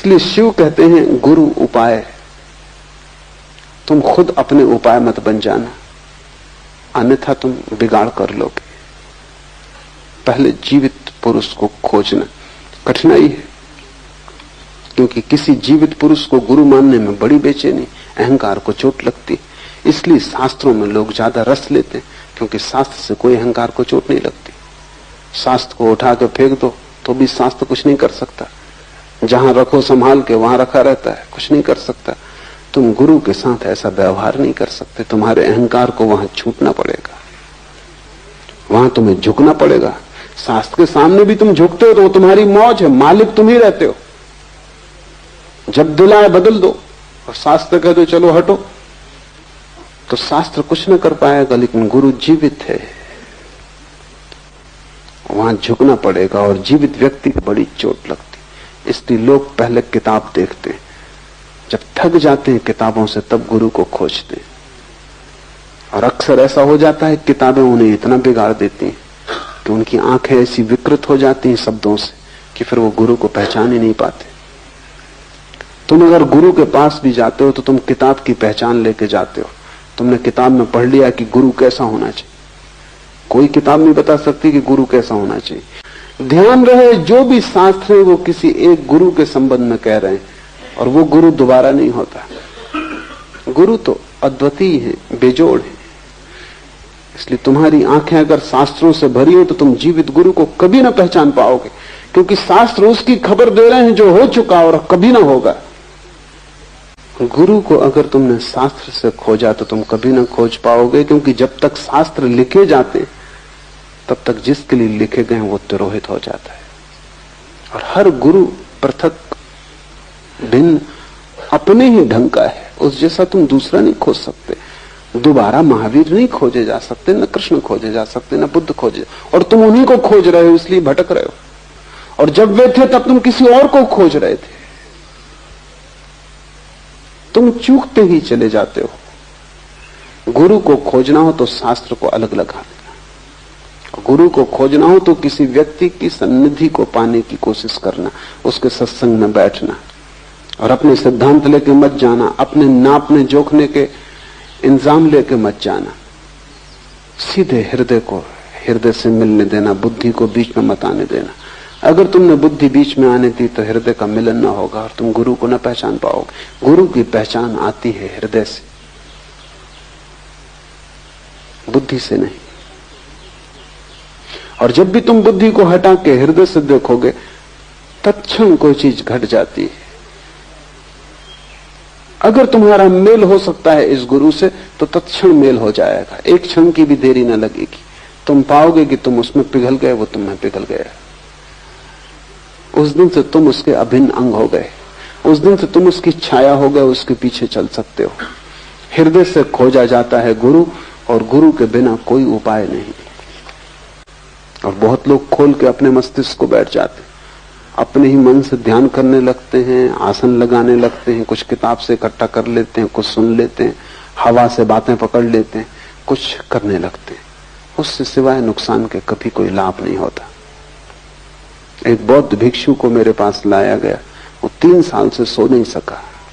इसलिए शिव कहते हैं गुरु उपाय। तुम खुद अपने उपाय मत बन जाना, अन्यथा तुम बिगाड़ कर लोगे। पहले जीवित पुरुष को खोजना कठिनाई है, क्योंकि किसी जीवित पुरुष को गुरु मानने में बड़ी बेचैनी, अहंकार को चोट लगती। इसलिए शास्त्रों में लोग ज्यादा रस लेते हैं, क्योंकि शास्त्र से कोई अहंकार को चोट नहीं लगती। शास्त्र को उठा के फेंक दो तो भी शास्त्र कुछ नहीं कर सकता, जहां रखो संभाल के वहां रखा रहता है, कुछ नहीं कर सकता। तुम गुरु के साथ ऐसा व्यवहार नहीं कर सकते, तुम्हारे अहंकार को वहां छूटना पड़ेगा, वहां तुम्हें झुकना पड़ेगा। शास्त्र के सामने भी तुम झुकते हो तो तुम्हारी मौज है, मालिक तुम ही रहते हो। जब दिल आए बदल दो, और शास्त्र कह दो चलो हटो, तो शास्त्र कुछ न कर पाएगा, लेकिन गुरु जीवित है, वहां झुकना पड़ेगा। और जीवित व्यक्ति को बड़ी चोट लगती, इसलिए लोग पहले किताब देखते हैं, जब थक जाते हैं किताबों से तब गुरु को खोजते हैं। और अक्सर ऐसा हो जाता है किताबें उन्हें इतना बिगाड़ देती हैं कि उनकी आंखें ऐसी विकृत हो जाती हैं शब्दों से कि फिर वो गुरु को पहचान ही नहीं पाते। तुम अगर गुरु के पास भी जाते हो तो तुम किताब की पहचान लेके जाते हो। तुमने किताब में पढ़ लिया कि गुरु कैसा होना चाहिए, कोई किताब नहीं बता सकती कि गुरु कैसा होना चाहिए। ध्यान रहे, जो भी शास्त्र है वो किसी एक गुरु के संबंध में कह रहे हैं, और वो गुरु दोबारा नहीं होता। गुरु तो अद्वितीय है, बेजोड़ है। इसलिए तुम्हारी आंखें अगर शास्त्रों से भरी हो तो तुम जीवित गुरु को कभी ना पहचान पाओगे, क्योंकि शास्त्र उसकी खबर दे रहे हैं जो हो चुका और कभी ना होगा। गुरु को अगर तुमने शास्त्र से खोजा तो तुम कभी ना खोज पाओगे, क्योंकि जब तक शास्त्र लिखे जाते हैं तब तक जिसके लिए लिखे गए वो तिरोहित हो जाता है। और हर गुरु पृथक भिन्न अपने ही ढंग का है, उस जैसा तुम दूसरा नहीं खोज सकते। दोबारा महावीर नहीं खोजे जा सकते, न कृष्ण खोजे जा सकते, न बुद्ध खोजे, और तुम उन्हीं को खोज रहे हो, इसलिए भटक रहे हो। और जब वे थे तब तुम किसी और को खोज रहे थे, तुम चूकते ही चले जाते हो। गुरु को खोजना हो तो शास्त्र को अलग लगा देना, गुरु को खोजना हो तो किसी व्यक्ति की सन्निधि को पाने की कोशिश करना, उसके सत्संग में बैठना, और अपने सिद्धांत लेके मत जाना, अपने नापने जोखने के इंतजाम लेके मत जाना। सीधे हृदय को हृदय से मिलने देना, बुद्धि को बीच में मत आने देना। अगर तुमने बुद्धि बीच में आने दी तो हृदय का मिलन ना होगा और तुम गुरु को न पहचान पाओगे। गुरु की पहचान आती है हृदय से, बुद्धि से नहीं। और जब भी तुम बुद्धि को हटा के हृदय से देखोगे, तत्क्षण कोई चीज घट जाती है। अगर तुम्हारा मेल हो सकता है इस गुरु से तो तत्क्षण मेल हो जाएगा, एक क्षण की भी देरी न लगेगी। तुम पाओगे कि तुम उसमें पिघल गए, वो तुम्हें पिघल गया। उस दिन से तुम उसके अभिन्न अंग हो गए, उस दिन से तुम उसकी छाया हो गए, उसके पीछे चल सकते हो। हृदय से खोजा जाता है गुरु, और गुरु के बिना कोई उपाय नहीं। और बहुत लोग खोल के अपने मस्तिष्क को बैठ जाते, अपने ही मन से ध्यान करने लगते हैं, आसन लगाने लगते हैं, कुछ किताब से इकट्ठा कर लेते हैं, कुछ सुन लेते हैं, हवा से बातें पकड़ लेते हैं, कुछ करने लगते हैं। उससे सिवाय नुकसान के कभी कोई लाभ नहीं होता। एक बौद्ध भिक्षु को मेरे पास लाया गया, वो 3 साल से सो नहीं सका।